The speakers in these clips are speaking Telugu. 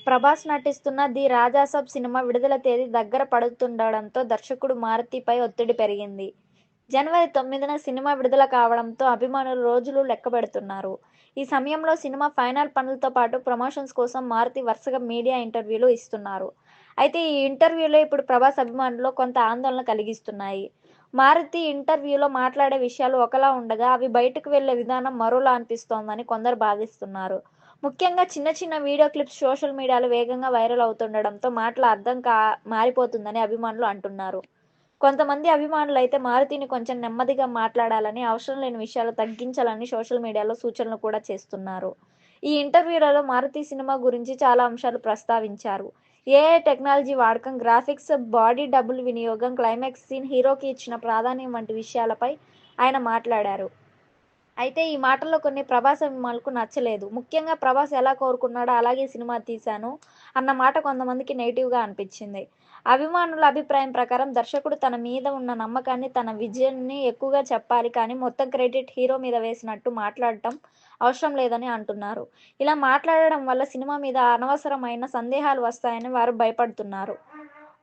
ప్రభాస్ నటిస్తున్న 'ది రాజాసాబ్' సినిమా విడుదల తేదీ దగ్గర పడుతుండడంతో దర్శకుడు మారుతిపై ఒత్తిడి పెరిగింది. జనవరి 9న సినిమా విడుదల కావడంతో అభిమానులు రోజులు లెక్కపెడుతున్నారు. ఈ సమయంలో సినిమా ఫైనల్ పనులతో పాటు ప్రమోషన్స్ కోసం మారుతి వరుసగా మీడియా ఇంటర్వ్యూలు ఇస్తున్నారు. అయితే ఈ ఇంటర్వ్యూలే ఇప్పుడు ప్రభాస్ అభిమానుల్లో కొంత ఆందోళన కలిగిస్తున్నాయి. మారుతి ఇంటర్వ్యూలో మాట్లాడే విషయాలు ఒకలా ఉండగా అవి బయటకు వెళ్లే విధానం మరోలా అనిపిస్తోందని కొందరు భావిస్తున్నారు. ముఖ్యంగా చిన్న చిన్న వీడియో క్లిప్స్ సోషల్ మీడియాలో వేగంగా వైరల్ అవుతుండడంతో మాటల అర్థం మారిపోతుందని అభిమానులు అంటున్నారు. కొంతమంది అభిమానులైతే మారుతిని కొంచెం నెమ్మదిగా మాట్లాడాలని, అవసరం లేని విషయాలు తగ్గించాలని సోషల్ మీడియాలో సూచనలు కూడా చేస్తున్నారు. ఈ ఇంటర్వ్యూలలో మారుతి సినిమా గురించి చాలా అంశాలు ప్రస్తావించారు. ఏఐ టెక్నాలజీ వాడకం, గ్రాఫిక్స్, బాడీ డబుల్ వినియోగం, క్లైమాక్స్ సీన్, హీరోకి ఇచ్చిన ప్రాధాన్యం వంటి విషయాలపై ఆయన మాట్లాడారు. అయితే ఈ మాటల్లో కొన్ని ప్రభాస్ అభిమానులకు నచ్చలేదు. ముఖ్యంగా ప్రభాస్ ఎలా కోరుకున్నాడో అలాగే సినిమా తీశాను అన్న మాట కొంతమందికి నెగెటివ్‌గా అనిపించింది. అభిమానుల అభిప్రాయం ప్రకారం దర్శకుడు తన మీద ఉన్న నమ్మకాన్ని, తన విజన్‌ని ఎక్కువగా చెప్పాలి కానీ మొత్తం క్రెడిట్ హీరో మీద వేసినట్టు మాట్లాడటం అవసరం లేదని అంటున్నారు. ఇలా మాట్లాడడం వల్ల సినిమా మీద అనవసరమైన సందేహాలు వస్తాయని వారు భయపడుతున్నారు.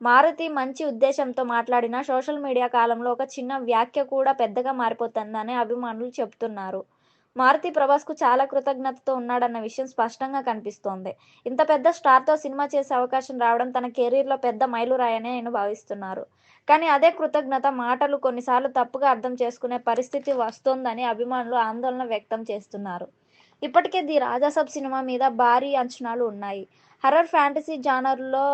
మారుతి మంచి ఉద్దేశంతో మాట్లాడినా సోషల్ మీడియా కాలంలో ఒక చిన్న వ్యాఖ్య కూడా పెద్దగా మారిపోతుందని అభిమానులు చెబుతున్నారు. మారుతి ప్రభాస్‌కు చాలా కృతజ్ఞతతో ఉన్నాడన్న విషయం స్పష్టంగా కనిపిస్తోంది. ఇంత పెద్ద స్టార్‌తో సినిమా చేసే అవకాశం రావడం తన కెరీర్‌లో పెద్ద మైలురాయని ఆయన భావిస్తున్నారు. కానీ అదే కృతజ్ఞత మాటలు కొన్నిసార్లు తప్పుగా అర్థం చేసుకునే పరిస్థితి వస్తోందని అభిమానులు ఆందోళన వ్యక్తం చేస్తున్నారు. ఇప్పటికే 'ది రాజాసాబ్' సినిమా మీద భారీ అంచనాలు ఉన్నాయి. హర్రర్ ఫ్యాంటసీ జానర్‌లో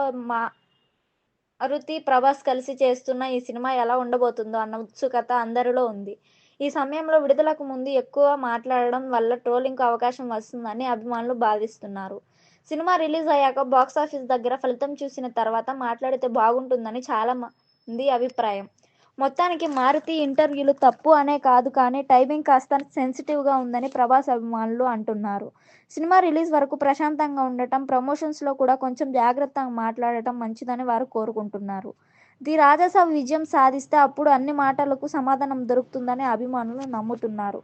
మారుతి, ప్రభాస్ కలిసి చేస్తున్న ఈ సినిమా ఎలా ఉండబోతుందో అన్న ఉత్సుకత అందరిలో ఉంది. ఈ సమయంలో విడుదలకు ముందు ఎక్కువ మాట్లాడడం వల్ల ట్రోలింగ్‌కు అవకాశం వస్తుందని అభిమానులు భావిస్తున్నారు. సినిమా రిలీజ్ అయ్యాక బాక్సాఫీస్ దగ్గర ఫలితం చూసిన తర్వాత మాట్లాడితే బాగుంటుందని చాలా మంది అభిప్రాయం. మొత్తానికి మారుతి ఇంటర్వ్యూలు తప్పు అనే కాదు కానీ టైమింగ్ కాస్త సెన్సిటివ్‌గా ఉందని ప్రభాస్ అభిమానులు అంటున్నారు. సినిమా రిలీజ్ వరకు ప్రశాంతంగా ఉండటం, ప్రమోషన్స్‌లో కూడా కొంచెం జాగ్రత్తగా మాట్లాడటం మంచిదని వారు కోరుకుంటున్నారు. ది రాజాసాబ్ విజయం సాధిస్తే అప్పుడు అన్ని మాటలకు సమాధానం దొరుకుతుందని అభిమానులు నమ్ముతున్నారు.